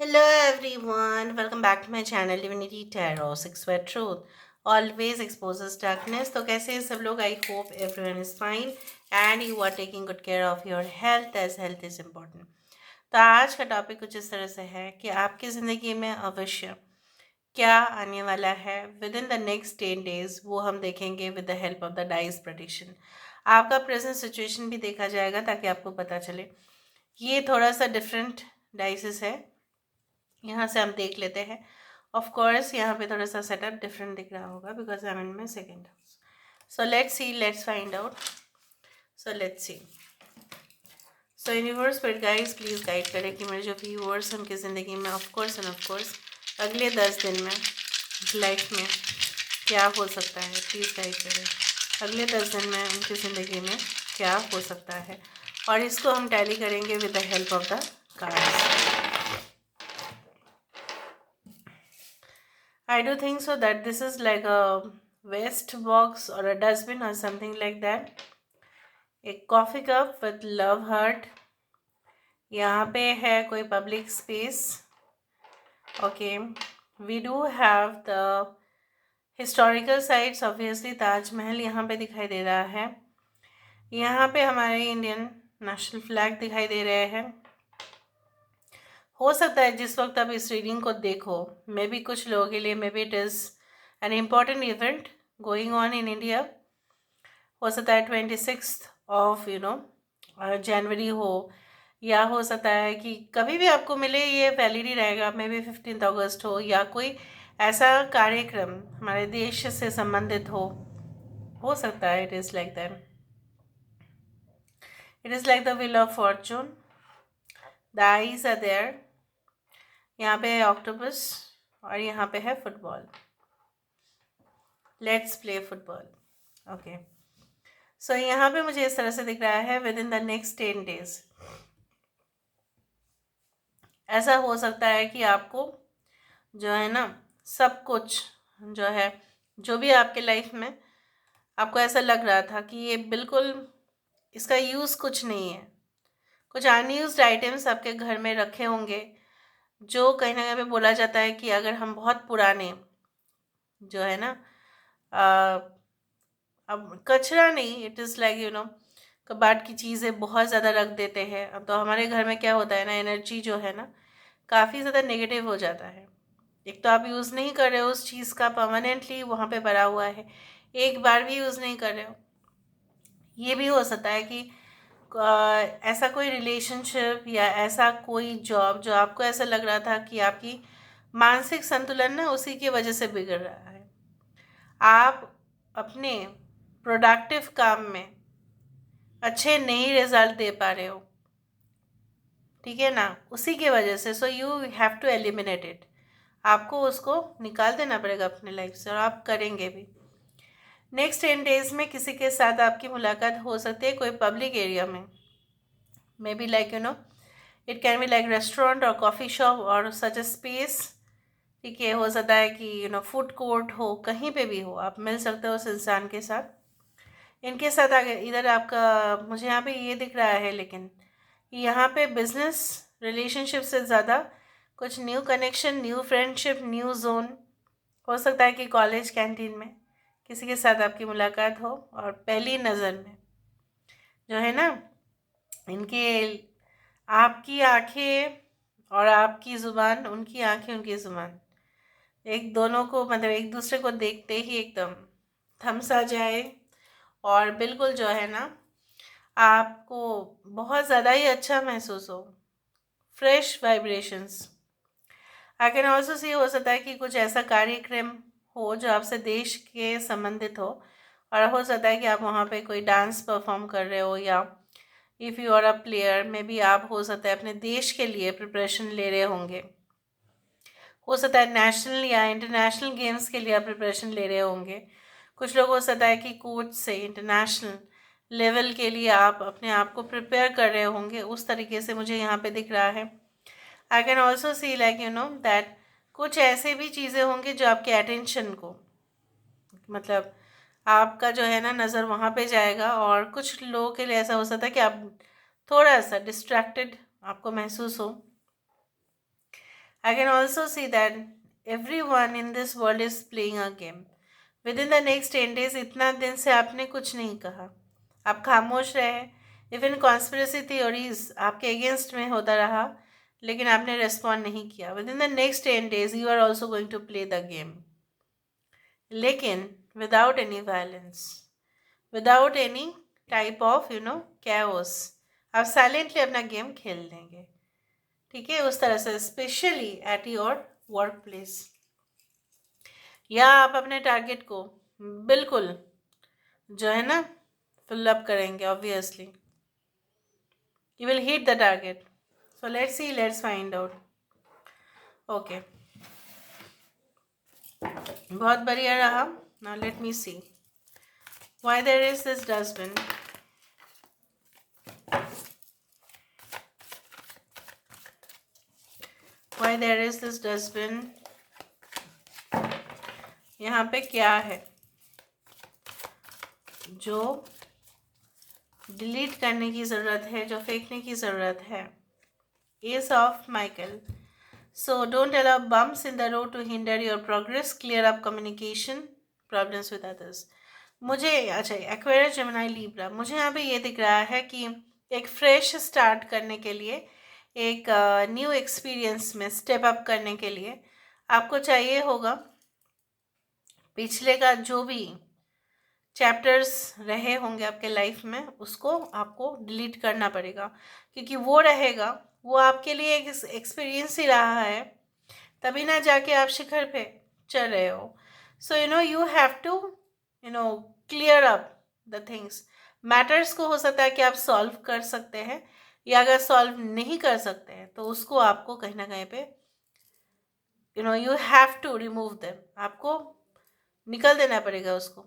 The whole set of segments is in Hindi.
Hello everyone, welcome back to my channel Divinity Tarot Six Word Truth. Always exposes darkness. तो कैसे हैं सब लोग? I hope everyone is fine and you are taking good care of your health as health is important. तो आज का टॉपिक कुछ इस तरह से है कि आपकी ज़िंदगी में अवश्य क्या आने वाला है within the next 10 days, वो हम देखेंगे with the help of the dice prediction. आपका प्रेजेंट सिचुएशन भी देखा जाएगा ताकि आपको पता चले. ये थोड़ा सा डिफरेंट डाइसेस है, यहाँ से हम देख लेते हैं. ऑफ कोर्स यहाँ पे थोड़ा सा सेटअप डिफरेंट दिख रहा होगा because I am in my second house. So let's see, let's find out. So let's C. So universe पर गाइड्स प्लीज़ गाइड करें कि मेरे जो व्यूअर्स उनकी ज़िंदगी में ऑफ कोर्स अगले 10 दिन में लाइफ में क्या हो सकता है. प्लीज़ गाइड करें अगले 10 दिन में उनकी ज़िंदगी में क्या हो सकता है, और इसको हम टैली करेंगे with the help of the cards. I do think so that this is like a waste box or a dustbin or something like that. A coffee cup with love heart. यहाँ पे है कोई public space. Okay. We do have the historical sites. Obviously Taj Mahal यहाँ पे दिखाई दे रहा है. यहाँ पे हमारे इंडियन नेशनल फ्लैग दिखाई दे रहे हैं. हो सकता है जिस वक्त आप इस रीडिंग को देखो, मे बी कुछ लोगों के लिए may be it is an important event going on in India. हो सकता है 26 जनवरी हो, या हो सकता है कि कभी भी आपको मिले ये वैलिड ही रहेगा. मे बी 15 अगस्त हो, या कोई ऐसा कार्यक्रम हमारे देश से संबंधित हो सकता है. It is like that. It is like the wheel of fortune. The eyes are there. यहाँ पे है ऑक्टोपस और यहाँ पे है football. Let's play football. Okay. So यहाँ पे मुझे इस तरह से दिख रहा है within the next 10 days. ऐसा हो सकता है कि आपको जो है ना सब कुछ जो है, जो भी आपके लाइफ में आपको ऐसा लग रहा था कि ये बिल्कुल इसका यूज़ कुछ नहीं है, कुछ अनयूज्ड आइटम्स आपके घर में रखे होंगे जो कहीं ना कहीं पे बोला जाता है कि अगर हम बहुत पुराने जो है ना अब कचरा नहीं, इट इज़ लाइक कबाट की चीज़ें बहुत ज़्यादा रख देते हैं. अब तो हमारे घर में क्या होता है ना, एनर्जी जो है ना काफ़ी ज़्यादा नेगेटिव हो जाता है. एक तो आप यूज़ नहीं कर रहे हो उस चीज़ का, परमानेंटली वहाँ पे भरा हुआ है, एक बार भी यूज़ नहीं कर रहे हो. ये भी हो सकता है कि ऐसा कोई रिलेशनशिप या ऐसा कोई जॉब जो आपको ऐसा लग रहा था कि आपकी मानसिक संतुलन ना उसी की वजह से बिगड़ रहा है. आप अपने प्रोडक्टिव काम में अच्छे नहीं रिजल्ट दे पा रहे हो, ठीक है ना, उसी की वजह से. So you have to eliminate it. आपको उसको निकाल देना पड़ेगा अपने लाइफ से, और आप करेंगे भी. नेक्स्ट 10 days में किसी के साथ आपकी मुलाकात हो सकती है कोई पब्लिक एरिया में. May be like it can be like restaurant और कॉफ़ी शॉप और सच ए स्पेस. ठीक है, हो सकता है कि फूड कोर्ट हो, कहीं पे भी हो, आप मिल सकते हो उस इंसान के साथ. इनके साथ अगर इधर आपका मुझे यहाँ पे ये दिख रहा है, लेकिन यहाँ पे बिजनेस रिलेशनशिप से ज़्यादा कुछ new connection, new friendship, new zone. हो सकता है कि कॉलेज कैंटीन में किसी के साथ आपकी मुलाकात हो और पहली नज़र में जो है ना इनके आपकी आंखें और आपकी ज़ुबान, उनकी आंखें उनकी ज़ुबान, एक दोनों को मतलब एक दूसरे को देखते ही एकदम थम सा जाए, और बिल्कुल जो है ना आपको बहुत ज़्यादा ही अच्छा महसूस हो. Fresh vibrations. I can also see हो सकता है कि कुछ ऐसा कार्यक्रम हो जो आपसे देश के संबंधित हो, और हो सकता है कि आप वहाँ पे कोई डांस परफॉर्म कर रहे हो, या if you are a player maybe आप हो सकता है अपने देश के लिए प्रिपरेशन ले रहे होंगे. हो सकता है नेशनल या इंटरनेशनल गेम्स के लिए आप प्रिपरेशन ले रहे होंगे. कुछ लोग हो सकता है कि कोच से इंटरनेशनल लेवल के लिए आप अपने आप को प्रिपेयर कर रहे होंगे. उस तरीके से मुझे यहाँ पे दिख रहा है. I can also see like that कुछ ऐसे भी चीज़ें होंगी जो आपके अटेंशन को मतलब आपका जो है ना नज़र वहाँ पे जाएगा, और कुछ लोगों के लिए ऐसा हो सकता है कि आप थोड़ा सा डिस्ट्रैक्टेड आपको महसूस हो. I can also see that everyone in this world is playing a game. Within the next 10 days इतना दिन से आपने कुछ नहीं कहा, आप खामोश रहे. इवन कॉन्स्पिरेसी थियोरीज आपके अगेंस्ट में होता रहा, लेकिन आपने रेस्पॉन्ड नहीं किया. Within the next 10 days you are also going to play the game, लेकिन without any violence, without any type of chaos. आप साइलेंटली अपना गेम खेल लेंगे. ठीक है, उस तरह से specially at your work place, या आप अपने टारगेट को बिल्कुल जो है ना फिलअप करेंगे. Obviously you will hit the target. So let's see, let's find out. Okay, बहुत बढ़िया रहा. Now let me see why there is this dustbin. Why there is this dustbin? यहाँ पे क्या है जो डिलीट करने की ज़रूरत है, जो फेंकने की ज़रूरत है? Ace of Michael. So don't allow bumps in the road to hinder your progress. Clear up communication problems with others. मुझे अच्छा, एक्वेरियस, जेमिनी, लिब्रा, मुझे यहाँ पे ये दिख रहा है कि एक फ्रेश स्टार्ट करने के लिए, एक न्यू एक्सपीरियंस में स्टेप अप करने के लिए आपको चाहिए होगा पिछले का जो भी चैप्टर्स रहे होंगे आपके लाइफ में, उसको आपको डिलीट करना पड़ेगा, क्योंकि वो रहेगा, वो आपके लिए एक एक्सपीरियंस ही रहा है, तभी ना जाके आप शिखर पे चल रहे हो. So you have to clear up the things. Matters को हो सकता है कि आप सॉल्व कर सकते हैं, या अगर सॉल्व नहीं कर सकते हैं तो उसको आपको कहीं ना कहीं पे you have to remove them. आपको निकल देना पड़ेगा उसको.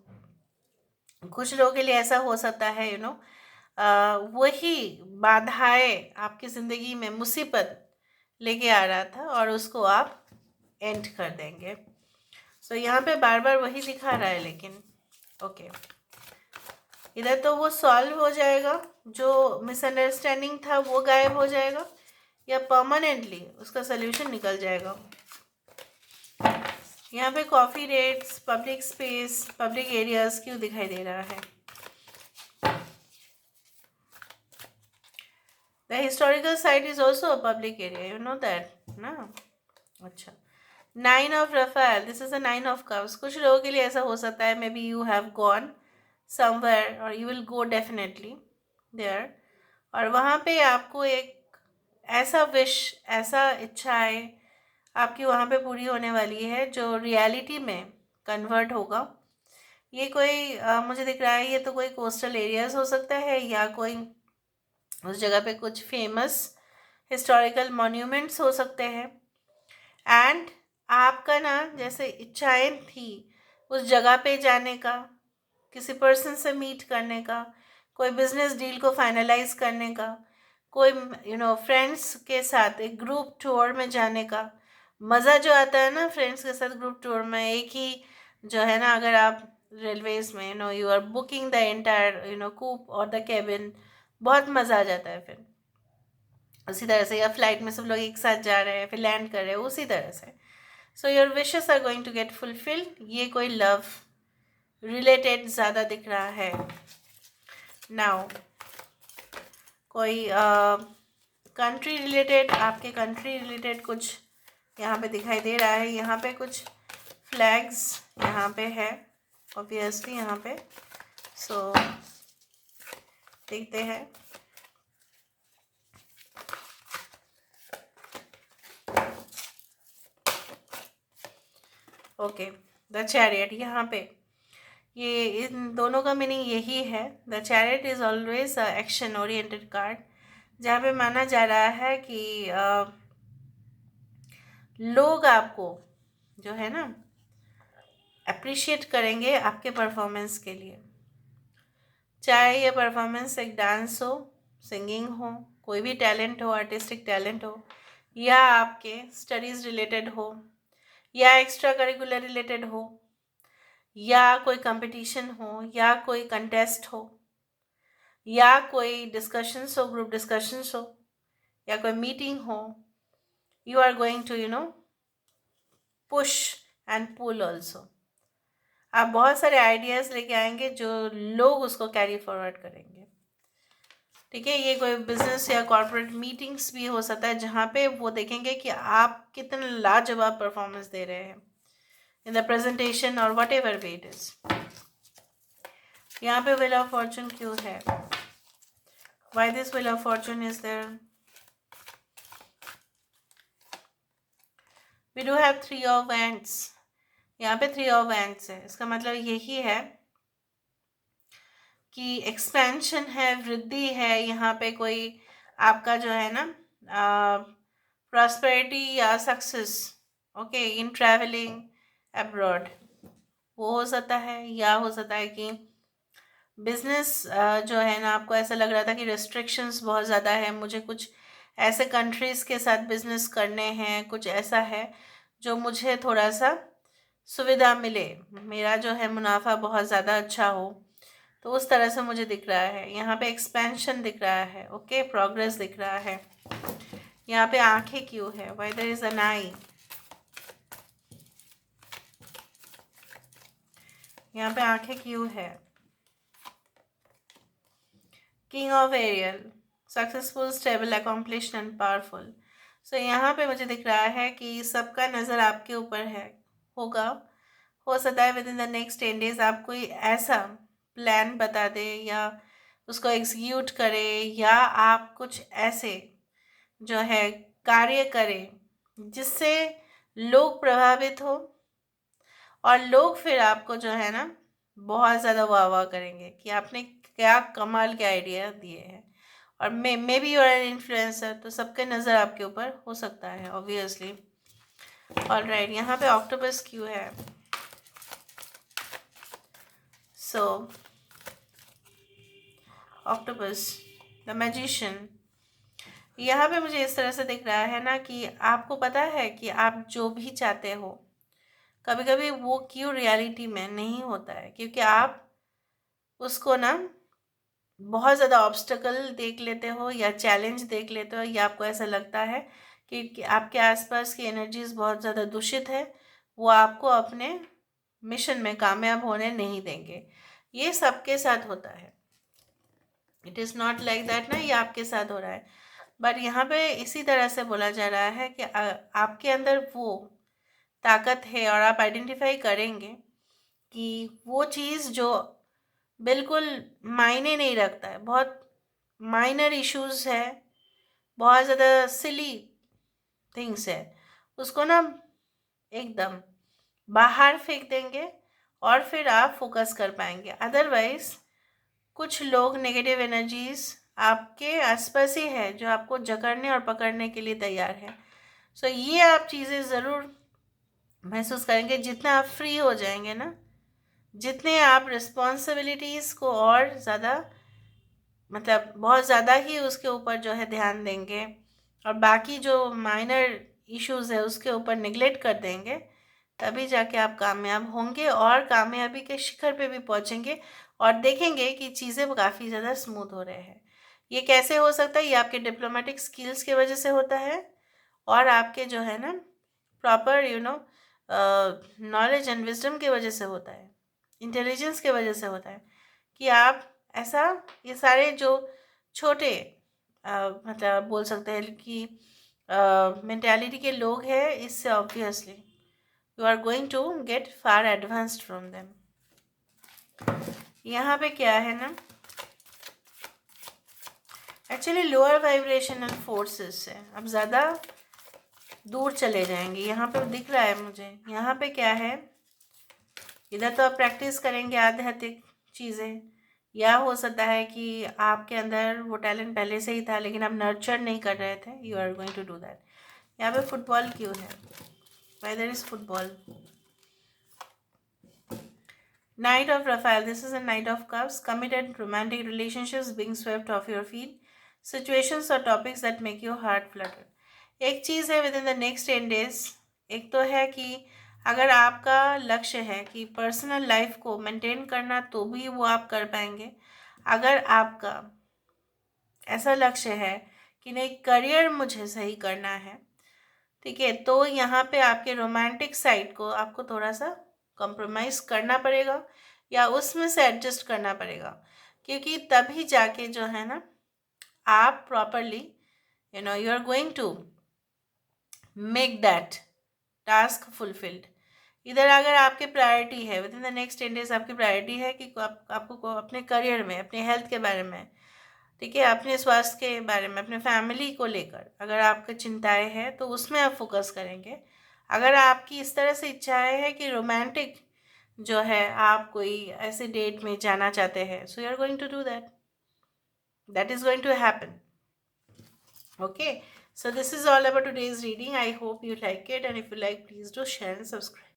कुछ लोगों के लिए ऐसा हो सकता है वही बाधाएं आपकी ज़िंदगी में मुसीबत लेके आ रहा था और उसको आप एंड कर देंगे. सो यहाँ पे बार बार वही दिखा रहा है, लेकिन ओके, इधर तो वो सॉल्व हो जाएगा, जो मिसअंडरस्टैंडिंग था वो गायब हो जाएगा, या परमानेंटली उसका सल्यूशन निकल जाएगा. यहाँ पे coffee rates, public space, public areas क्यों दिखाई दे रहा है? The historical site is also a public area, you know that ना. अच्छा, 9 of Raphael, this is a 9 of cups. कुछ लोगों के लिए ऐसा हो सकता है, may B you have gone somewhere और you will go definitely there, और वहाँ पे आपको एक ऐसा विश, ऐसा इच्छाएं आपकी वहाँ पे पूरी होने वाली है जो रियलिटी में कन्वर्ट होगा. ये कोई मुझे दिख रहा है, ये तो कोई कोस्टल एरियाज हो सकता है, या कोई उस जगह पे कुछ फेमस हिस्टोरिकल मॉन्यूमेंट्स हो सकते हैं. एंड आपका ना जैसे इच्छाएं थी उस जगह पे जाने का, किसी पर्सन से मीट करने का, कोई बिजनेस डील को फाइनलाइज करने का, कोई फ्रेंड्स के साथ एक ग्रुप टूर में जाने का मज़ा जो आता है ना फ्रेंड्स के साथ ग्रुप टूर में, एक ही जो है ना, अगर आप रेलवेज में you are booking the entire coupe और द केबिन, बहुत मज़ा आ जाता है. फिर उसी तरह से, या फ्लाइट में सब लोग एक साथ जा रहे हैं फिर लैंड कर रहे हैं, उसी तरह से. So your wishes are going to get fulfilled. ये कोई लव रिलेटेड ज़्यादा दिख रहा है. नाउ कोई कंट्री रिलेटेड, आपके कंट्री रिलेटेड कुछ यहाँ पे दिखाई दे रहा है. यहाँ पे कुछ फ्लैग्स यहाँ पे है ऑब्वियसली यहाँ पे. सो देखते हैं. ओके, द चैरियट, यहाँ पे ये इन दोनों का मीनिंग यही है. The chariot is always action oriented card, जहाँ पे माना जा रहा है कि लोग आपको जो है ना अप्रिशिएट करेंगे आपके परफॉर्मेंस के लिए. चाहे ये परफॉर्मेंस एक डांस हो, सिंगिंग हो, कोई भी टैलेंट हो, आर्टिस्टिक टैलेंट हो, या आपके स्टडीज़ रिलेटेड हो, या एक्स्ट्रा करिकुलर रिलेटेड हो, या कोई कंपटीशन हो, या कोई कंटेस्ट हो, या कोई डिस्कशंस हो, ग्रुप डिस्कशंस हो, या कोई मीटिंग हो, you are going to push and pull also. आप बहुत सारे आइडियाज़ लेके आएंगे जो लोग उसको कैरी फॉरवर्ड करेंगे। ठीक है, ये कोई बिजनेस या कॉर्पोरेट मीटिंग्स भी हो सकता है जहाँ पे वो देखेंगे कि आप कितने लाजवाब परफॉर्मेंस दे रहे हैं इन द प्रेजेंटेशन और whatever way it is. यहाँ पे व्हील ऑफ फॉर्चून क्यों है? Why this wheel of fortune is there? We do have 3 of wands. यहाँ पे 3 ऑफ वैंड्स है, इसका मतलब यही है कि एक्सपेंशन है, वृद्धि है। यहाँ पे कोई आपका जो है ना प्रॉस्पेरिटी या सक्सेस, ओके, इन ट्रैवलिंग अब्रॉड, वो हो सकता है। या हो सकता है कि बिजनेस जो है ना, आपको ऐसा लग रहा था कि रिस्ट्रिक्शंस बहुत ज़्यादा है, मुझे कुछ ऐसे कंट्रीज़ के साथ बिजनेस करने हैं, कुछ ऐसा है जो मुझे थोड़ा सा सुविधा मिले, मेरा जो है मुनाफा बहुत ज़्यादा अच्छा हो, तो उस तरह से मुझे दिख रहा है। यहाँ पे एक्सपेंशन दिख रहा है, ओके, प्रोग्रेस दिख रहा है। यहाँ पे आंखें क्यों है? Why there is an eye? यहाँ पे आंखें क्यों है? King of aerial, successful, stable, accomplished and powerful. So यहाँ पे मुझे दिख रहा है कि सबका नज़र आपके ऊपर है, होगा। हो सकता है within the next 10 days आप कोई ऐसा प्लान बता दे या उसको एग्जीक्यूट करे, या आप कुछ ऐसे जो है कार्य करें जिससे लोग प्रभावित हो, और लोग फिर आपको जो है ना बहुत ज़्यादा वाह वाह करेंगे कि आपने क्या कमाल के आइडिया दिए हैं। और may be you are an influencer, तो सबके नज़र आपके ऊपर हो सकता है ऑब्वियसली। ऑलराइट, यहाँ पे ऑक्टोपस क्यों है? सो ऑक्टोपस, द मैजिशियन, यहाँ पे मुझे इस तरह से दिख रहा है ना कि आपको पता है कि आप जो भी चाहते हो, कभी कभी वो क्यों रियलिटी में नहीं होता है, क्योंकि आप उसको ना बहुत ज़्यादा ऑब्स्टकल देख लेते हो या चैलेंज देख लेते हो, या आपको ऐसा लगता है कि आपके आसपास की एनर्जीज बहुत ज़्यादा दूषित है, वो आपको अपने मिशन में कामयाब होने नहीं देंगे। ये सबके साथ होता है, it is not like that ना ये आपके साथ हो रहा है। बट यहाँ पे इसी तरह से बोला जा रहा है कि आपके अंदर वो ताकत है, और आप आइडेंटिफाई करेंगे कि वो चीज़ जो बिल्कुल मायने नहीं रखता है, बहुत माइनर इश्यूज है, बहुत ज़्यादा सिली थिंग्स है, उसको ना एकदम बाहर फेंक देंगे और फिर आप फोकस कर पाएंगे। अदरवाइज कुछ लोग, नेगेटिव एनर्जीज आपके आसपास ही है जो आपको जकड़ने और पकड़ने के लिए तैयार है। सो ये आप चीज़ें ज़रूर महसूस करेंगे जितना आप फ्री हो जाएंगे ना, जितने आप रिस्पॉन्सिबिलिटीज़ को और ज़्यादा, मतलब बहुत ज़्यादा ही उसके ऊपर जो है ध्यान देंगे, और बाकी जो माइनर इश्यूज है उसके ऊपर निगलेक्ट कर देंगे, तभी जाके आप कामयाब होंगे और कामयाबी के शिखर पे भी पहुंचेंगे, और देखेंगे कि चीज़ें काफ़ी ज़्यादा स्मूथ हो रहे हैं। ये कैसे हो सकता है? ये आपके डिप्लोमेटिक स्किल्स की वजह से होता है, और आपके जो है ना प्रॉपर नॉलेज एंड विजडम की वजह से होता है, इंटेलिजेंस की वजह से होता है, कि आप ऐसा, ये सारे जो छोटे मतलब बोल सकते हैं कि मेंटालिटी के लोग हैं, इससे obviously you are going to get far advanced from them. यहाँ पे क्या है ना, एक्चुअली लोअर वाइब्रेशनल फोर्सेस से अब ज़्यादा दूर चले जाएंगे, यहाँ पे दिख रहा है मुझे। यहाँ पे क्या है, इधर तो आप प्रैक्टिस करेंगे आध्यात्मिक चीज़ें, या हो सकता है कि आपके अंदर वो टैलेंट पहले से ही था लेकिन आप नर्चर नहीं कर रहे थे, you are going to do that. यहाँ पे फुटबॉल क्यों है? Why there is football? Knight of Raphael, this is a Knight of Cups, committed romantic relationships being swept off your feet, situations or topics that make your heart flutter. एक चीज़ है within the next 10 days, एक तो है कि अगर आपका लक्ष्य है कि पर्सनल लाइफ को मेंटेन करना, तो भी वो आप कर पाएंगे। अगर आपका ऐसा लक्ष्य है कि नहीं, करियर मुझे सही करना है, ठीक है, तो यहाँ पे आपके रोमांटिक साइड को आपको थोड़ा सा कॉम्प्रोमाइज़ करना पड़ेगा या उसमें से एडजस्ट करना पड़ेगा, क्योंकि तभी जाके जो है ना आप properly you are going to make that task fulfilled. इधर अगर आपकी प्रायोरिटी है, within the next 10 days आपकी प्रायोरिटी है कि आपको अपने करियर में, अपने हेल्थ के बारे में, ठीक है, अपने स्वास्थ्य के बारे में, अपने फैमिली को लेकर अगर आपकी चिंताएं हैं तो उसमें आप फोकस करेंगे। अगर आपकी इस तरह से इच्छाएं हैं कि रोमांटिक जो है आप कोई ऐसे डेट में जाना चाहते हैं, so you are going to do that, that is going to happen. Okay, so this is all about today's reading. I hope you like it, and if you like, please do share and subscribe.